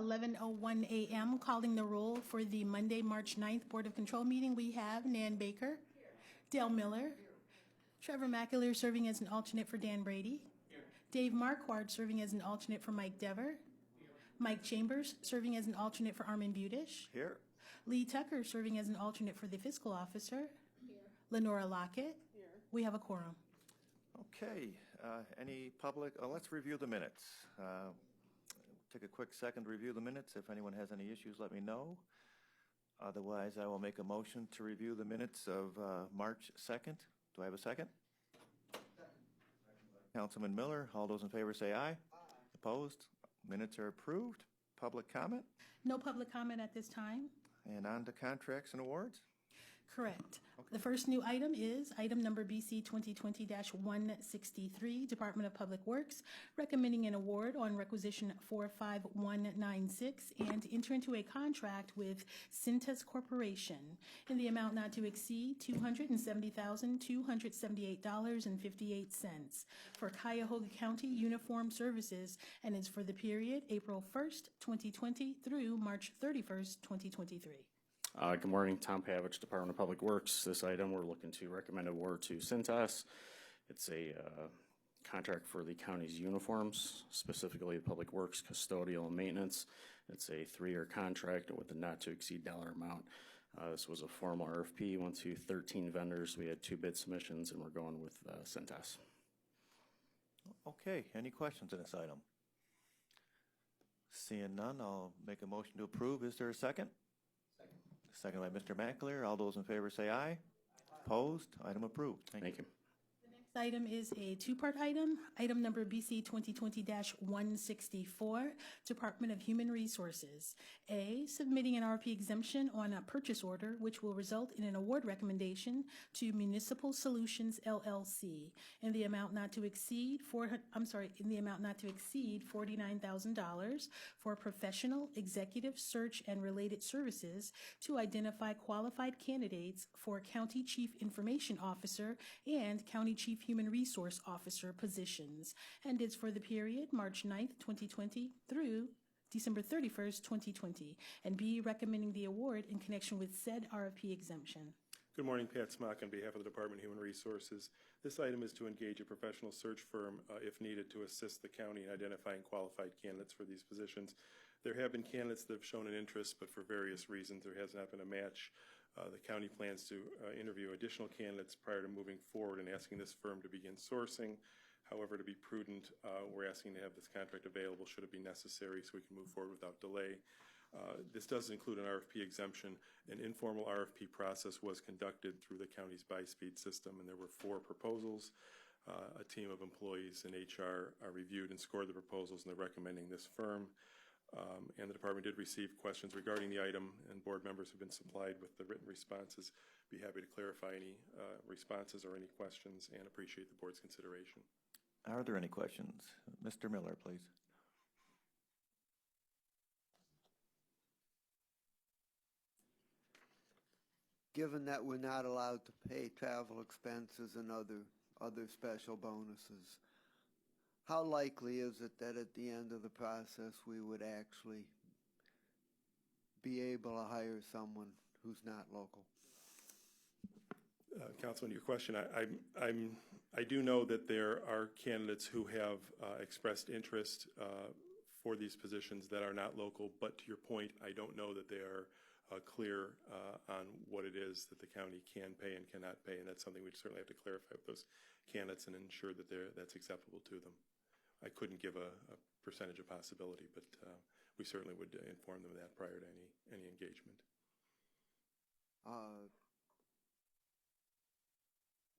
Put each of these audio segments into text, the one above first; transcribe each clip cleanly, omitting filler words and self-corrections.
11:01 a.m. Calling the roll for the Monday, March 9th Board of Control meeting. We have Nan Baker, Dale Miller, Trevor McAleer serving as an alternate for Dan Brady, Dave Marquardt serving as an alternate for Mike Dever, Mike Chambers serving as an alternate for Armin Budish, Here. Lee Tucker serving as an alternate for the fiscal officer, Lenora Lockett. We have a quorum. Okay. Any public? Let's review the minutes. Take a quick second to review the minutes. If anyone has any issues, let me know. Otherwise, I will make a motion to review the minutes of March 2nd. Do I have a second? Councilman Miller. All those in favor say aye. Aye. Opposed? Minutes are approved. Public comment? No public comment at this time. And on to contracts and awards. Correct. The first new item is item number BC 2020-163, Department of Public Works, recommending an award on requisition 45196 and enter into a contract with Cintas Corporation in the amount not to exceed $270,278.58 for Cuyahoga County Uniform Services, and is for the period April 1st, 2020 through March 31st, 2023. Good morning, Tom Pavich, Department of Public Works. This item, we're looking to recommend award to Cintas. It's a contract for the county's uniforms, specifically the Public Works, custodial, and maintenance. It's a 3-year contract with a not-to-exceed dollar amount. This was a formal RFP, went to 13 vendors. We had 2 bid submissions, and we're going with Cintas. Okay. Any questions on this item? Seeing none, I'll make a motion to approve. Is there a second? Second by Mr. McAleer. All those in favor say aye. Aye. Opposed? Item approved. Thank you. The next item is a 2-part item. Item number BC 2020-164, Department of Human Resources. A, submitting an RFP exemption on a purchase order, which will result in an award recommendation to Municipal Solutions LLC in the amount not to exceed $49,000 for professional, executive search and related services to identify qualified candidates for County Chief Information Officer and County Chief Human Resource Officer positions, and it's for the period March 9th, 2020 through December 31st, 2020, and B, recommending the award in connection with said RFP exemption. Good morning, Pat Smock on behalf of the Department of Human Resources. This item is to engage a professional search firm, if needed, to assist the county in identifying qualified candidates for these positions. There have been candidates that have shown an interest, but for various reasons there has not been a match. The county plans to interview additional candidates prior to moving forward and asking this firm to begin sourcing. However, to be prudent, we're asking to have this contract available should it be necessary so we can move forward without delay. This does include an RFP exemption. An informal RFP process was conducted through the county's BySpeed system, and there were 4 proposals. A team of employees in HR reviewed and scored the proposals, and they're recommending this firm. And the department did receive questions regarding the item, and board members have been supplied with the written responses. Be happy to clarify any responses or any questions, and appreciate the board's consideration. Are there any questions? Mr. Miller, please. Given that we're not allowed to pay travel expenses and other special bonuses, how likely is it that at the end of the process we would actually be able to hire someone who's not local? Councilman, your question, I do know that there are candidates who have expressed interest for these positions that are not local, but to your point, I don't know that they are clear on what it is that the county can pay and cannot pay, and that's something we certainly have to clarify with those candidates and ensure that that's acceptable to them. I couldn't give a percentage of possibility, but we certainly would inform them of that prior to any engagement.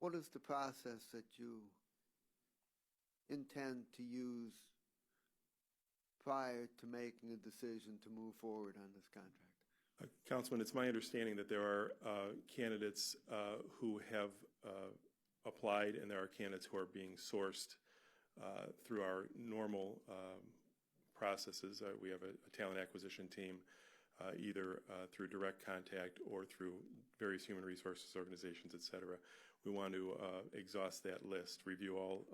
What is the process that you intend to use prior to making a decision to move forward on this contract? Councilman, it's my understanding that there are candidates who have applied, and there are candidates who are being sourced through our normal processes. We have a talent acquisition team, either through direct contact or through various human resources organizations, et cetera. We want to exhaust that list, review all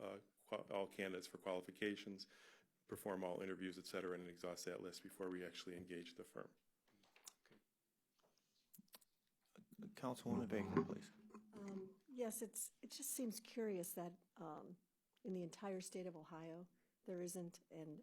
candidates for qualifications, perform all interviews, et cetera, and exhaust that list before we actually engage the firm. Councilwoman Baker, please. Yes, it just seems curious that in the entire state of Ohio, there isn't a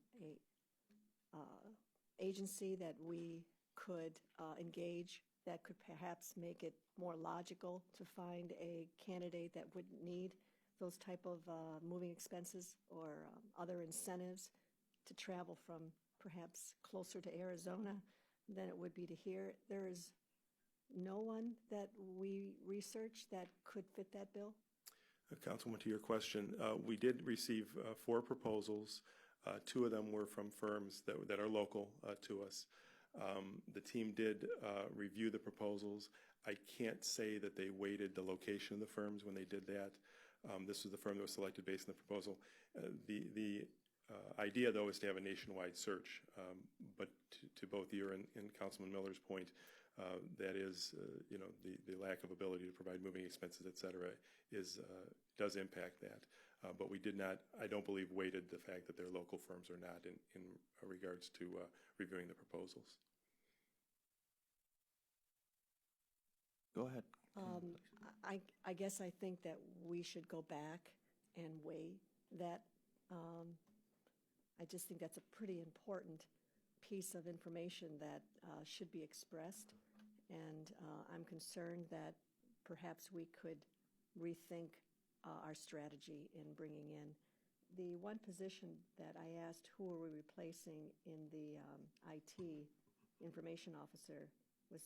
agency that we could engage that could perhaps make it more logical to find a candidate that wouldn't need those type of moving expenses or other incentives to travel from perhaps closer to Arizona than it would be to here. There is no one that we researched that could fit that bill? Councilman, to your question, we did receive 4 proposals. 2 of them were from firms that are local to us. The team did review the proposals. I can't say that they weighted the location of the firms when they did that. This was the firm that was selected based on the proposal. The idea, though, is to have a nationwide search. But to both your and Councilman Miller's point, that is, the lack of ability to provide moving expenses, et cetera, does impact that. But we did not, I don't believe, weighted the fact that they're local firms or not in regards to reviewing the proposals. Go ahead. I guess I think that we should go back and weigh that. I just think that's a pretty important piece of information that should be expressed. And I'm concerned that perhaps we could rethink our strategy in bringing in. The one position that I asked who are we replacing in the IT information officer was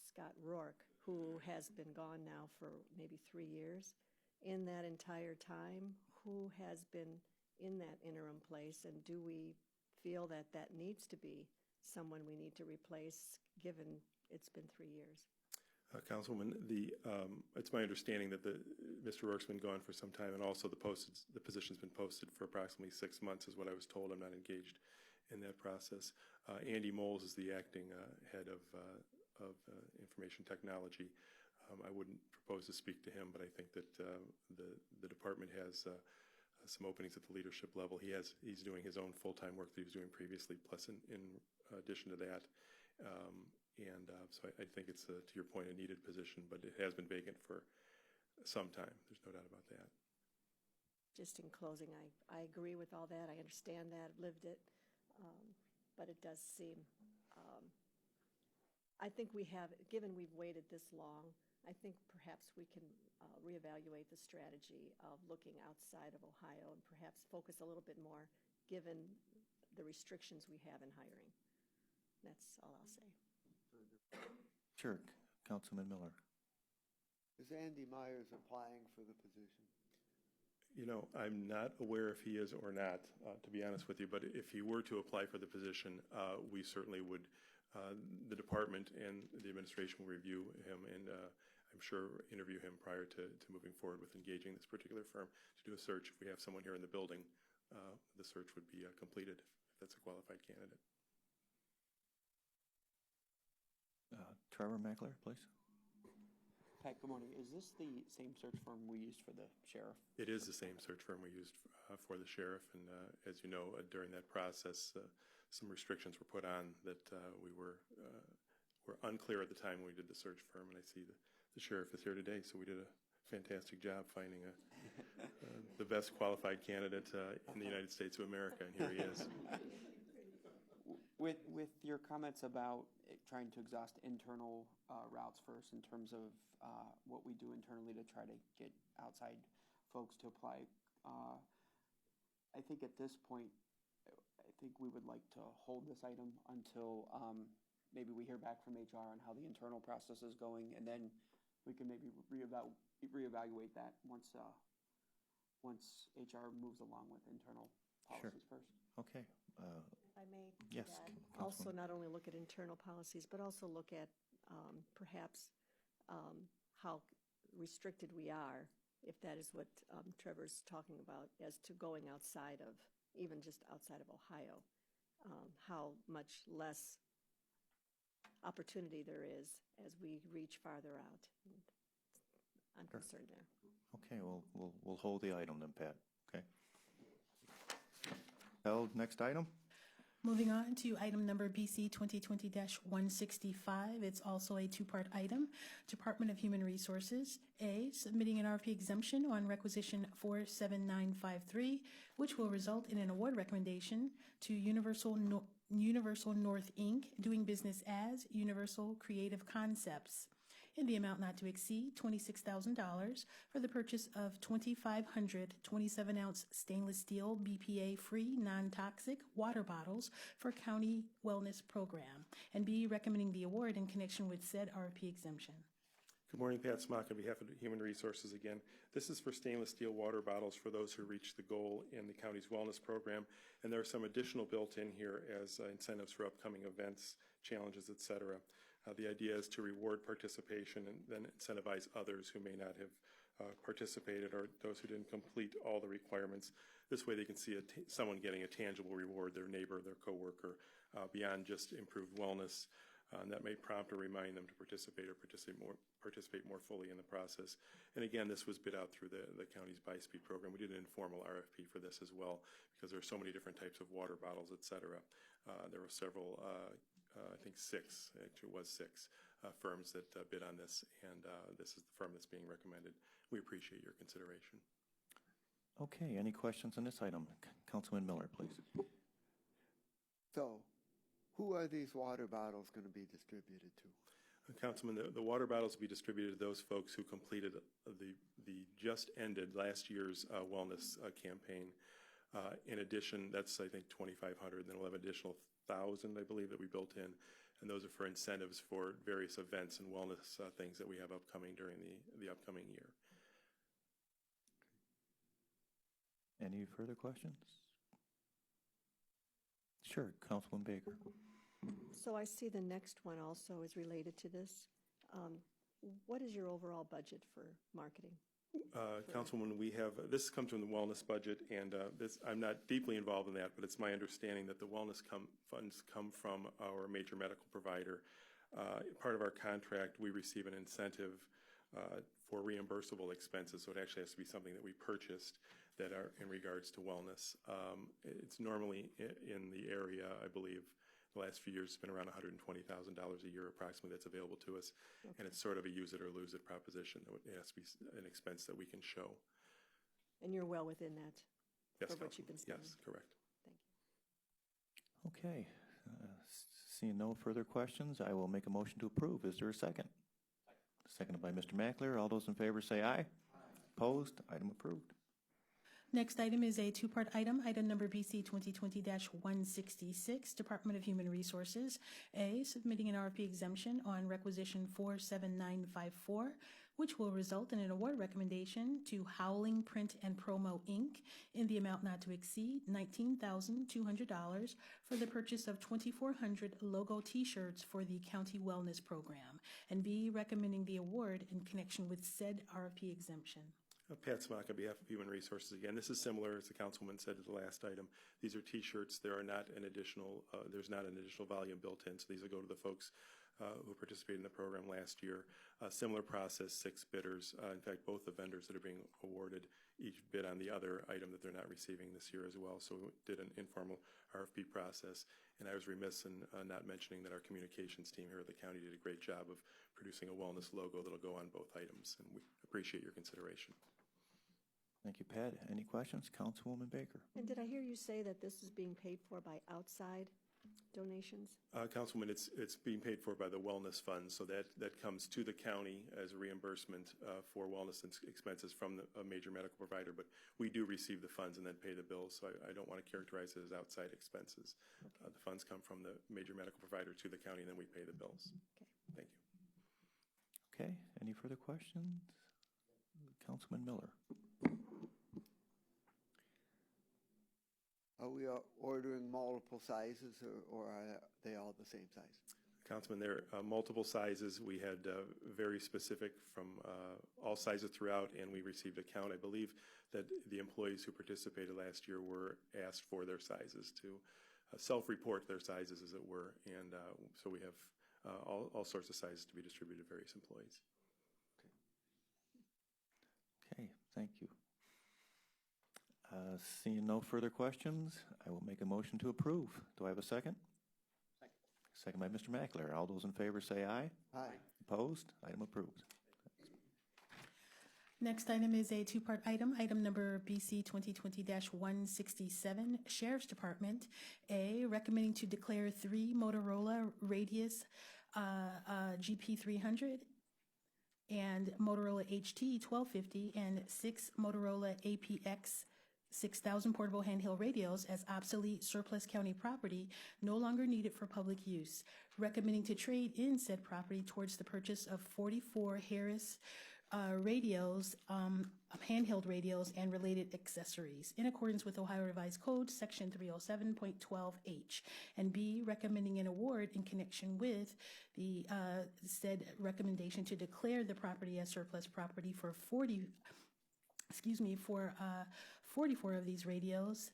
Scott Rourke, who has been gone now for maybe 3 years. In that entire time, who has been in that interim place, and do we feel that that needs to be someone we need to replace, given it's been 3 years? Councilwoman, it's my understanding that Mr. Rourke's been gone for some time, and also the position's been posted for approximately 6 months, is what I was told. I'm not engaged in that process. Andy Moles is the acting head of information technology. I wouldn't propose to speak to him, but I think that the department has some openings at the leadership level. He's doing his own full-time work that he was doing previously, plus in addition to that. So I think it's, to your point, a needed position, but it has been vacant for some time. There's no doubt about that. Just in closing, I agree with all that. I understand that, lived it. But it does seem, I think we have, given we've waited this long, I think perhaps we can reevaluate the strategy of looking outside of Ohio and perhaps focus a little bit more, given the restrictions we have in hiring. That's all I'll say. Sure, Councilman Miller. Is Andy Myers applying for the position? I'm not aware if he is or not, to be honest with you, but if he were to apply for the position, we certainly would, the department and the administration will review him and I'm sure interview him prior to moving forward with engaging this particular firm to do a search. If we have someone here in the building, the search would be completed if that's a qualified candidate. Trevor Mackler, please. Pat, good morning. Is this the same search firm we used for the sheriff? It is the same search firm we used for the sheriff, and as you know, during that process, some restrictions were put on that we were unclear at the time when we did the search firm, and I see the sheriff is here today, so we did a fantastic job finding the best qualified candidate in the United States of America, and here he is. With your comments about trying to exhaust internal routes first in terms of what we do internally to try to get outside folks to apply, I think at this point, I think we would like to hold this item until maybe we hear back from HR on how the internal process is going, and then we can maybe reevaluate that once HR moves along with internal policies first. Okay. If I may, Yes, add, Councilwoman. also not only look at internal policies, but also look at perhaps how restricted we are, if that is what Trevor's talking about, as to going outside of, even just outside of Ohio, how much less opportunity there is as we reach farther out. And I'm concerned there. Okay, we'll hold the item then, Pat. Okay. Held. Next item. Moving on to item number BC 2020-165. It's also a two-part item. Department of Human Resources, A, submitting an RFP exemption on requisition 47953, which will result in an award recommendation to Universal North, Inc., doing business as Universal Creative Concepts, in the amount not to exceed $26,000 for the purchase of 2,500 27-ounce stainless steel BPA-free non-toxic water bottles for county wellness program, and B, recommending the award in connection with said RFP exemption. Good morning, Pat Smock on behalf of Human Resources again. This is for stainless steel water bottles for those who reach the goal in the county's wellness program, and there are some additional built in here as incentives for upcoming events, challenges, et cetera. The idea is to reward participation and then incentivize others who may not have participated or those who didn't complete all the requirements. This way they can see someone getting a tangible reward, their neighbor, their coworker, beyond just improved wellness. And that may prompt or remind them to participate more fully in the process. And again, this was bid out through the county's By-Speed program. We did an informal RFP for this as well because there are so many different types of water bottles, et cetera. There were several, I think six, actually it was six, firms that bid on this, and this is the firm that's being recommended. We appreciate your consideration. Okay, any questions on this item? Councilman Miller, please. So, who are these water bottles going to be distributed to? Councilman, the water bottles will be distributed to those folks who completed the just ended last year's wellness campaign. In addition, that's I think 2,500, then we'll have an additional 1,000, I believe, that we built in, and those are for incentives for various events and wellness things that we have upcoming during the upcoming year. Any further questions? Sure, Councilman Baker. So I see the next one also is related to this. What is your overall budget for marketing? Councilwoman, this comes from the wellness budget, and I'm not deeply involved in that, but it's my understanding that the wellness funds come from our major medical provider. Part of our contract, we receive an incentive for reimbursable expenses, so it actually has to be something that we purchased that are in regards to wellness. It's normally in the area, I believe, the last few years, it's been around $120,000 a year approximately that's available to us. Okay. And it's sort of a use it or lose it proposition. It has to be an expense that we can show. And you're well within that? Yes, for what you've been spending? Yes, correct. Thank you. Okay, seeing no further questions, I will make a motion to approve. Is there a second? Seconded by Mr. Mackler. All those in favor say aye. Aye. Opposed? Item approved. Next item is a two-part item, item number BC 2020-166, Department of Human Resources. A, submitting an RFP exemption on requisition 47954, which will result in an award recommendation to Howling Print and Promo, Inc., in the amount not to exceed $19,200 for the purchase of 2,400 logo T-shirts for the County Wellness Program, and B, recommending the award in connection with said RFP exemption. Pat Smock on behalf of Human Resources again. This is similar, as the councilwoman said, to the last item. These are T-shirts. There's not an additional volume built in, so these will go to the folks who participated in the program last year. Similar process, 6 bidders. In fact, both the vendors that are being awarded each bid on the other item that they're not receiving this year as well. So we did an informal RFP process, and I was remiss in not mentioning that our communications team here at the county did a great job of producing a wellness logo that'll go on both items, and we appreciate your consideration. Thank you, Pat. Any questions? Councilwoman Baker. And did I hear you say that this is being paid for by outside donations? Councilwoman, it's being paid for by the wellness fund, so that comes to the county as a reimbursement for wellness expenses from a major medical provider, but we do receive the funds and then pay the bills, so I don't want to characterize it as outside expenses. Okay. The funds come from the major medical provider to the county, and then we pay the bills. Okay. Thank you. Okay. Any further questions? Councilman Miller. Are we ordering multiple sizes, or are they all the same size? Councilman, there are multiple sizes. We had very specific from all sizes throughout, and we received a count. I believe that the employees who participated last year were asked for their sizes to self-report their sizes, as it were, and so we have all sorts of sizes to be distributed to various employees. Okay, thank you. Seeing no further questions, I will make a motion to approve. Do I have a second? Second by Mr. Mackler. All those in favor say aye. Aye. Opposed? Item approved. Next item is a two-part item. Item number BC 2020-167, Sheriff's Department. A, recommending to declare 3 Motorola Radius GP300 and Motorola HT 1250 and 6 Motorola APX 6,000 portable handheld radios as obsolete surplus county property no longer needed for public use. Recommending to trade in said property towards the purchase of 44 Harris radios, handheld radios, and related accessories in accordance with Ohio Revised Code, Section 307.12H. And B, recommending an award in connection with the said recommendation to declare the property as surplus property for 44 of these radios.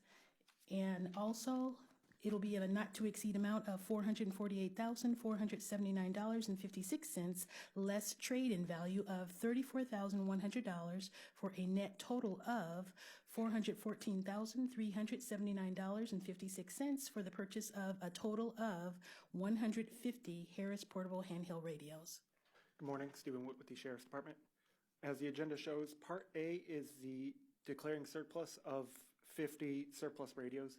And also, it'll be in a not-to-exceed amount of $448,479.56, less trade-in value of $34,100 for a net total of $414,379.56 for the purchase of a total of 150 Harris portable handheld radios. Good morning, Stephen Wood with the Sheriff's Department. As the agenda shows, Part A is the declaring surplus of 50 surplus radios.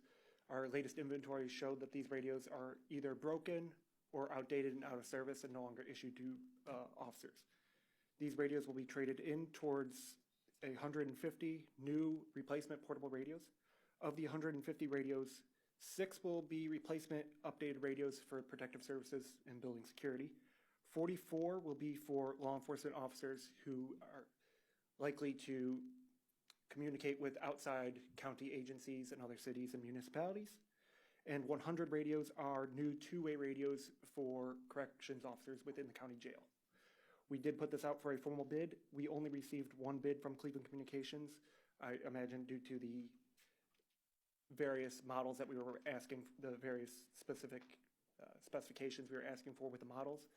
Our latest inventory showed that these radios are either broken or outdated and out of service and no longer issued to officers. These radios will be traded in towards 150 new replacement portable radios. Of the 150 radios, 6 will be replacement updated radios for protective services and building security. 44 will be for law enforcement officers who are likely to communicate with outside county agencies and other cities and municipalities. And 100 radios are new two-way radios for corrections officers within the county jail. We did put this out for a formal bid. We only received one bid from Cleveland Communications, I imagine due to the various models that we were asking, the various specific specifications we were asking for with the models.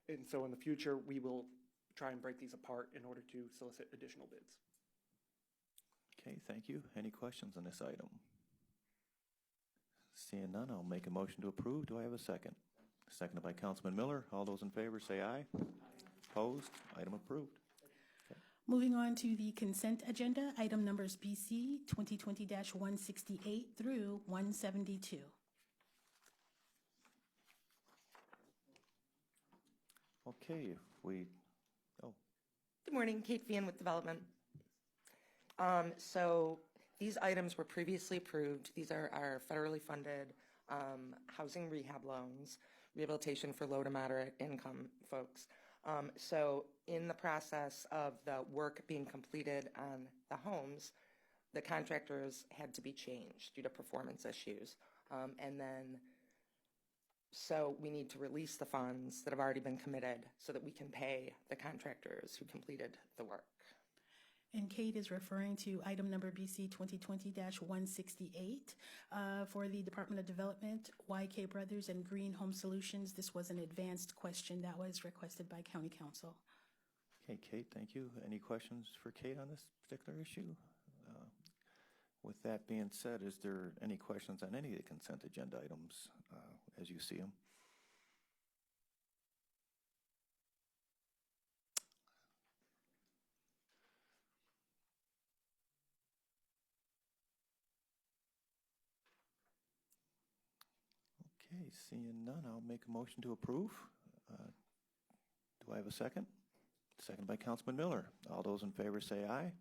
And so in the future, we will try and break these apart in order to solicit additional bids. Okay, thank you. Any questions on this item? Seeing none, I'll make a motion to approve. Do I have a second? Seconded by Councilman Miller. All those in favor say aye. Opposed? Item approved. Moving on to the consent agenda, item numbers BC 2020-168 through 172. Okay, if we, Good morning, Kate Vian with Development. So these items were previously approved. These are our federally funded housing rehab loans, rehabilitation for low to moderate income folks. So in the process of the work being completed on the homes, the contractors had to be changed due to performance issues. So we need to release the funds that have already been committed so that we can pay the contractors who completed the work. And Kate is referring to item number BC 2020-168 for the Department of Development, YK Brothers, and Green Home Solutions. This was an advanced question that was requested by County Council. okay, Kate, thank you. Any questions for Kate on this particular issue? With that being said, is there any questions on any of the consent agenda items as you see them? Okay, seeing none, I'll make a motion to approve. Do I have a second? Second by Councilman Miller. All those in favor say aye.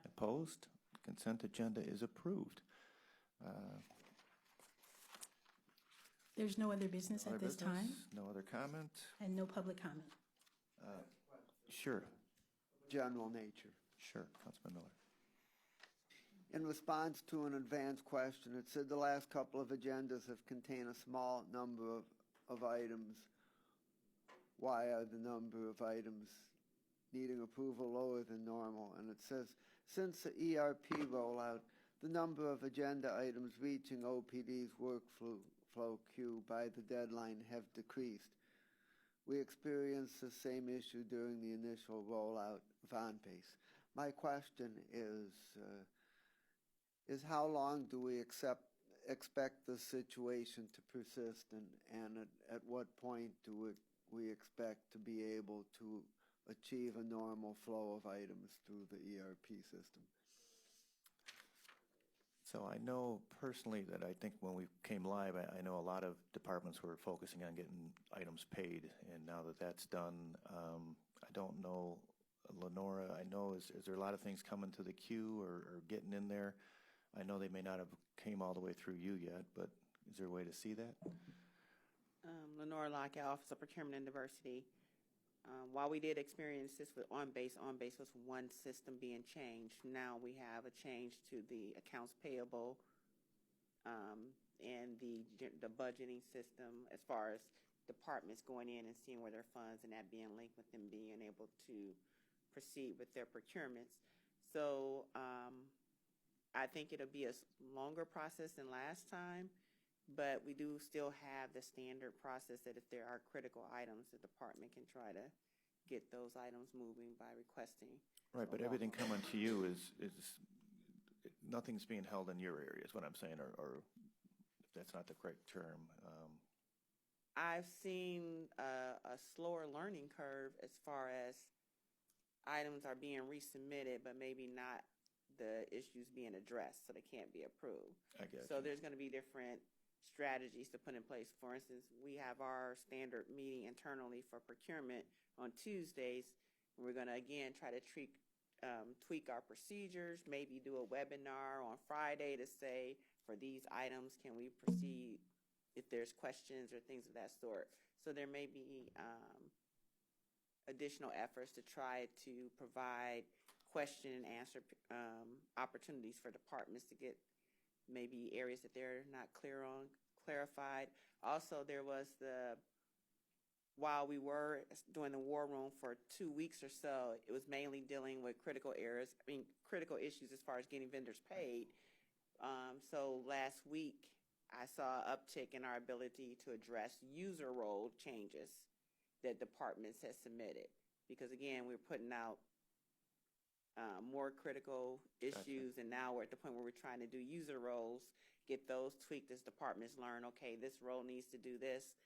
Opposed? Consent agenda is approved. There's no other business Other at this business? time No other comment? and no public comment. Sure, General nature. sure, Councilman Miller. In response to an advanced question, it said the last couple of agendas have contained a small number of items. Why are the number of items needing approval lower than normal? And it says, since the ERP rollout, the number of agenda items reaching OPD's workflow queue by the deadline have decreased. We experienced the same issue during the initial rollout of OnPace. My question is, is how long do we expect the situation to persist, and at what point do we expect to be able to achieve a normal flow of items through the ERP system? So I know personally that I think when we came live, I know a lot of departments were focusing on getting items paid, and now that that's done, I don't know, Lenora, I know, is there a lot of things coming to the queue or getting in there? I know they may not have came all the way through you yet, but is there a way to see that? Lenora Lockett, Office of Procurement and Diversity. While we did experience this with OnBase was one system being changed. Now we have a change to the accounts payable and the budgeting system as far as departments going in and seeing where their funds and that being linked with them being able to proceed with their procurements. So I think it'll be a longer process than last time, but we do still have the standard process that if there are critical items, the department can try to get those items moving by requesting. Right, but everything coming to you is nothing's being held in your area, is what I'm saying, or if that's not the correct term. I've seen a slower learning curve as far as items are being resubmitted, but maybe not the issues being addressed, so they can't be approved. I guess. So there's going to be different strategies to put in place. For instance, we have our standard meeting internally for procurement on Tuesdays. We're going to, again, try to tweak our procedures, maybe do a webinar on Friday to say, for these items, can we proceed if there's questions or things of that sort. So there may be additional efforts to try to provide question and answer opportunities for departments to get maybe areas that they're not clear on clarified. Also, there was while we were doing the war room for 2 weeks or so, it was mainly dealing with critical issues as far as getting vendors paid. So last week, I saw an uptick in our ability to address user role changes that departments have submitted. Because again, we're putting out more critical issues, and now we're at the point where we're trying to do user roles, get those tweaked as departments learn, okay, this role needs to do this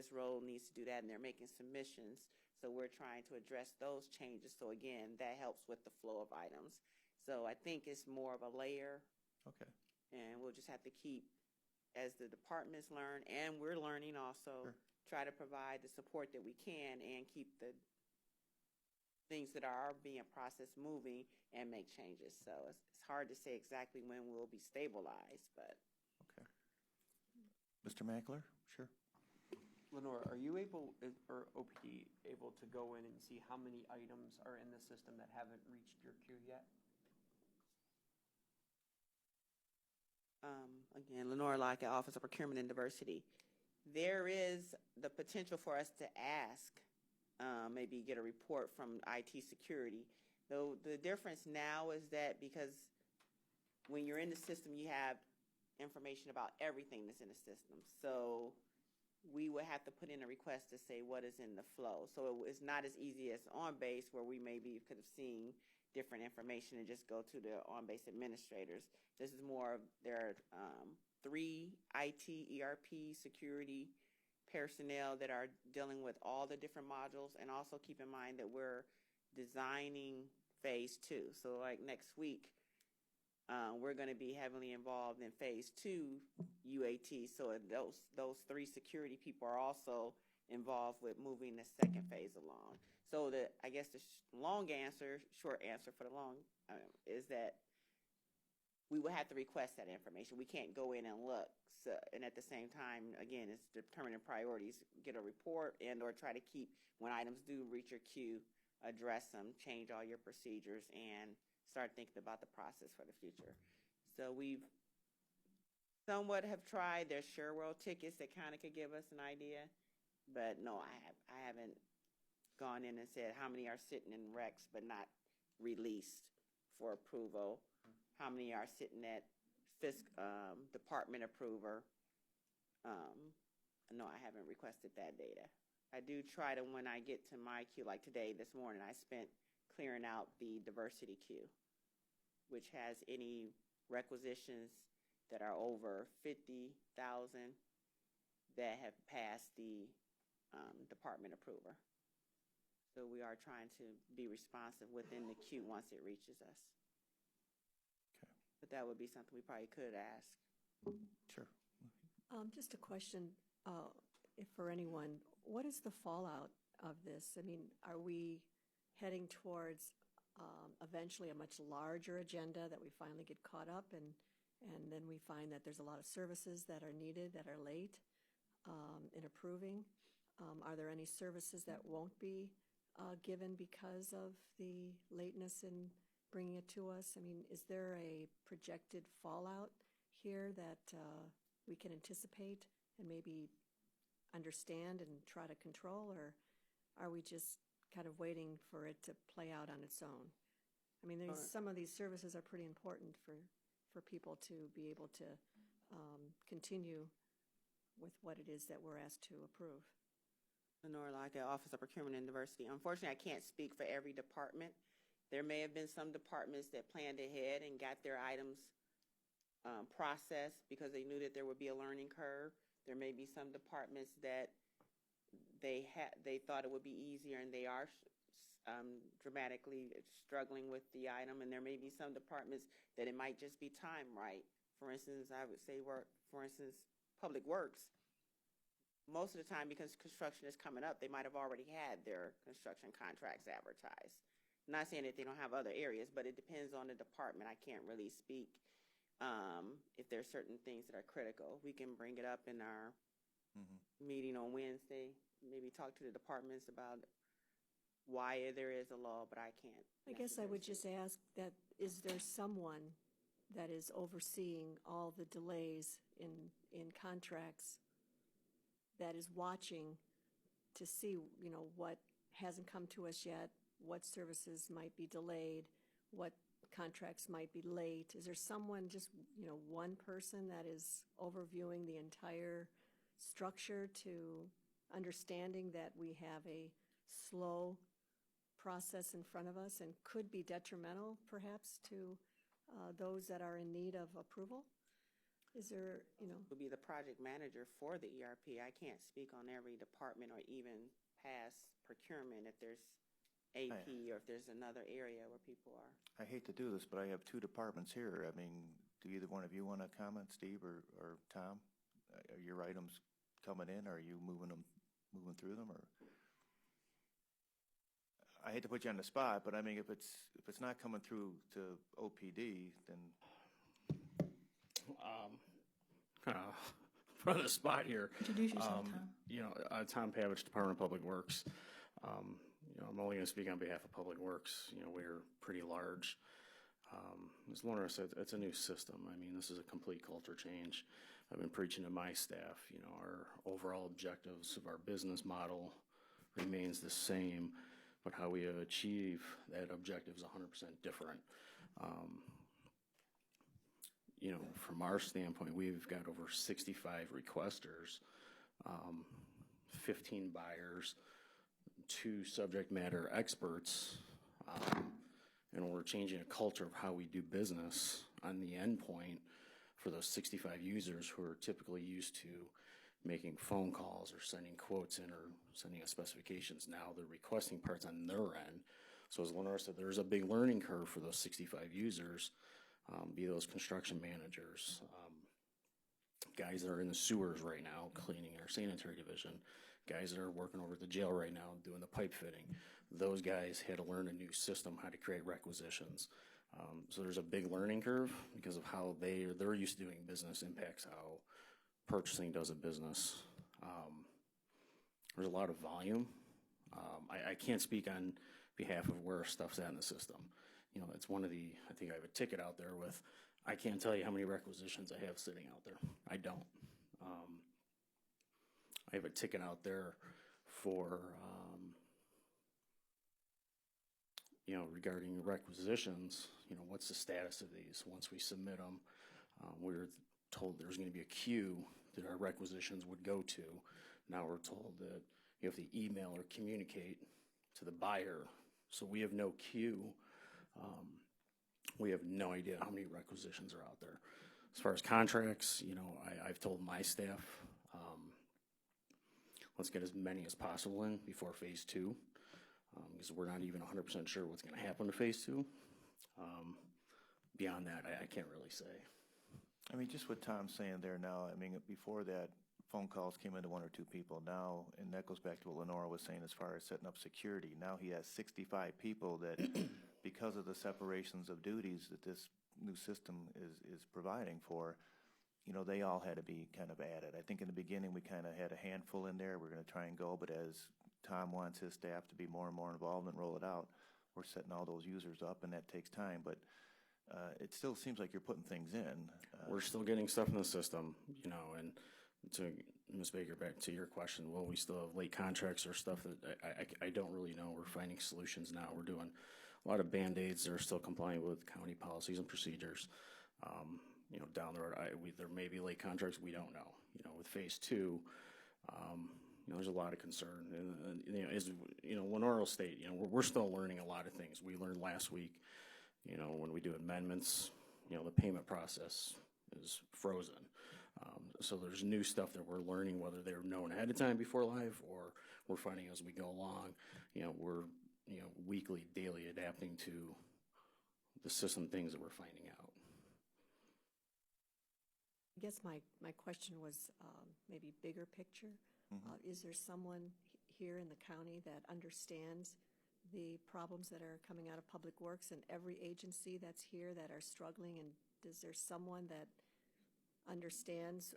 role needs to do that, and they're making submissions. So we're trying to address those changes. So again, that helps with the flow of items. So I think it's more of a layer. Okay. And we'll just have to keep, as the departments learn, and we're learning also, try to provide the support that we can and keep the things that are being processed moving and make changes. So it's hard to say exactly when we'll be stabilized, but. Okay. Mr. Mackler? Sure. Lenora, are you able, or OPD, able to go in and see how many items are in the system that haven't reached your queue yet? Again, Lenora Lockett, Office of Procurement and Diversity. There is the potential for us to ask, maybe get a report from IT security. Though the difference now is that because when you're in the system, you have information about everything that's in the system. So we would have to put in a request to say what is in the flow. So it's not as easy as OnBase, where we maybe could have seen different information and just go to the OnBase administrators. This is more of, there are 3 IT, ERP, security personnel that are dealing with all the different modules, and also keep in mind that we're designing phase 2. So like next week, we're going to be heavily involved in phase 2 UAT. So those 3 security people are also involved with moving the second phase along. So I guess the short answer for the long is that we will have to request that information. We can't go in and look. So, and at the same time, again, it's determining priorities. Get a report or try to keep, when items do reach your queue, address them, change all your procedures, and start thinking about the process for the future. So we've somewhat have tried. There's SureWorld tickets that kind of could give us an idea, but no, I haven't gone in and said how many are sitting in Recs but not released for approval, how many are sitting at department approver. No, I haven't requested that data. I do try to, when I get to my queue, like today, this morning, I spent clearing out the diversity queue, which has any requisitions that are over 50,000 that have passed the department approver. So we are trying to be responsive within the queue once it reaches us. Okay. But that would be something we probably could ask. Sure. Just a question, if for anyone, what is the fallout of this? I mean, are we heading towards eventually a much larger agenda that we finally get caught up and then we find that there's a lot of services that are needed that are late in approving? Are there any services that won't be given because of the lateness in bringing it to us? I mean, is there a projected fallout here that we can anticipate and maybe understand and try to control, or are we just kind of waiting for it to play out on its own? I mean, some of these services are pretty important for people to be able to continue with what it is that we're asked to approve. Lenore Lockett, Office of Procurement and Diversity. Unfortunately, I can't speak for every department. There may have been some departments that planned ahead and got their items processed because they knew that there would be a learning curve. There may be some departments that they thought it would be easier and they are dramatically struggling with the item. And there may be some departments that it might just be time right. For instance, I would say, for instance, Public Works. Most of the time, because construction is coming up, they might have already had their construction contracts advertised. I'm not saying that they don't have other areas, but it depends on the department. I can't really speak if there's certain things that are critical. We can bring it up in our meeting on Wednesday, maybe talk to the departments about why there is a law, but I can't. I guess I would just ask that, is there someone that is overseeing all the delays in contracts that is watching to see, you know, what hasn't come to us yet, what services might be delayed, what contracts might be late? Is there someone, just, you know, one person that is overviewing the entire structure to understanding that we have a slow process in front of us and could be detrimental perhaps to those that are in need of approval? Is there, you know? Would be the project manager for the ERP. I can't speak on every department or even past procurement if there's AP or if there's another area where people are. I hate to do this, but I have two departments here. I mean, do either one of you want to comment, Steve or Tom? Are your items coming in? Are you moving through them? Or I hate to put you on the spot, but I mean, if it's not coming through to OPD, then kind of put on the spot here. Introduce yourself, Tom. You know, Tom Pavich, Department of Public Works. You know, I'm only going to speak on behalf of Public Works. You know, we're pretty large. As Lorna said, it's a new system. I mean, this is a complete culture change. I've been preaching to my staff, you know, our overall objectives of our business model remains the same, but how we achieve that objective is 100% different. You know, from our standpoint, we've got over 65 requesters, 15 buyers, 2 subject matter experts, and we're changing a culture of how we do business on the endpoint for those 65 users who are typically used to making phone calls or sending quotes in or sending us specifications. Now they're requesting parts on their end. So as Lenore said, there's a big learning curve for those 65 users. Be those construction managers, guys that are in the sewers right now cleaning our sanitary division, guys that are working over at the jail right now doing the pipe fitting. Those guys had to learn a new system, how to create requisitions. So there's a big learning curve because of how they're used to doing business impacts how purchasing does a business. There's a lot of volume. I can't speak on behalf of where stuff's at in the system. You know, it's one of the, I think I have a ticket out there with, I can't tell you how many requisitions I have sitting out there. I don't. I have a ticket out there for, you know, regarding requisitions, you know, what's the status of these once we submit them? We were told there's going to be a queue that our requisitions would go to. Now we're told that you have to email or communicate to the buyer. So we have no queue. We have no idea how many requisitions are out there. As far as contracts, you know, I've told my staff, let's get as many as possible in before phase 2, because we're not even 100% sure what's going to happen to phase 2. Beyond that, I can't really say. I mean, just what Tom's saying there now, I mean, before that, phone calls came into 1 or 2 people now, and that goes back to what Lenora was saying as far as setting up security. Now he has 65 people that, because of the separations of duties that this new system is providing for, you know, they all had to be kind of added. I think in the beginning we kind of had a handful in there. We're going to try and go, but as Tom wants his staff to be more and more involved and roll it out, we're setting all those users up, and that takes time. But it still seems like you're putting things in. We're still getting stuff in the system, you know, and to Ms. Baker, back to your question, will we still have late contracts or stuff that I don't really know. We're finding solutions now. We're doing a lot of Band-Aids that are still compliant with county policies and procedures. You know, down the road, there may be late contracts. We don't know. You know, with phase 2, you know, there's a lot of concern. And you know, as you know, Lenora State, you know, we're still learning a lot of things. We learned last week, you know, when we do amendments, you know, the payment process is frozen. So there's new stuff that we're learning, whether they're known ahead of time before live or we're finding as we go along. You know, we're, you know, weekly, daily adapting to the system things that we're finding out. I guess my question was maybe bigger picture. Is there someone here in the county that understands the problems that are coming out of Public Works and every agency that's here that are struggling? And is there someone that understands,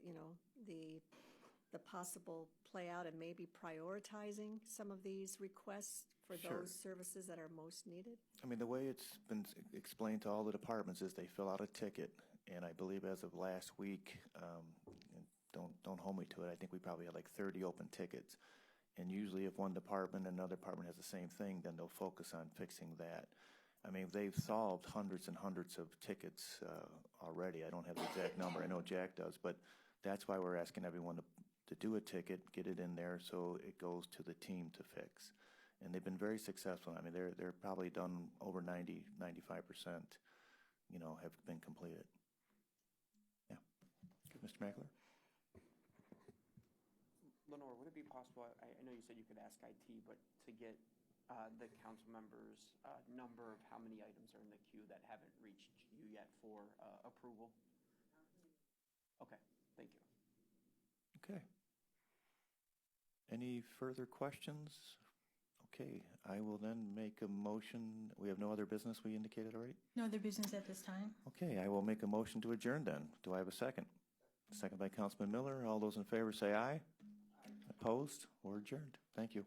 you know, the possible play out and maybe prioritizing some of these requests for those services that are most needed? I mean, the way it's been explained to all the departments is they fill out a ticket, and I believe as of last week, and don't hold me to it, I think we probably had like 30 open tickets. And usually if one department and another department has the same thing, then they'll focus on fixing that. I mean, they've solved hundreds and hundreds of tickets already. I don't have the exact number. I know Jack does, but that's why we're asking everyone to do a ticket, get it in there so it goes to the team to fix. And they've been very successful. I mean, they're probably done over 90, 95%, you know, have been completed. Yeah. Mr. Mackler? Lenore, would it be possible, I know you said you could ask IT, but to get the council members' number of how many items are in the queue that haven't reached you yet for approval? Okay, thank you. Okay. Any further questions? Okay, I will then make a motion. We have no other business we indicated already? No other business at this time. Okay, I will make a motion to adjourn then. Do I have a second? Second by Councilman Miller. All those in favor say aye. Opposed or adjourned. Thank you.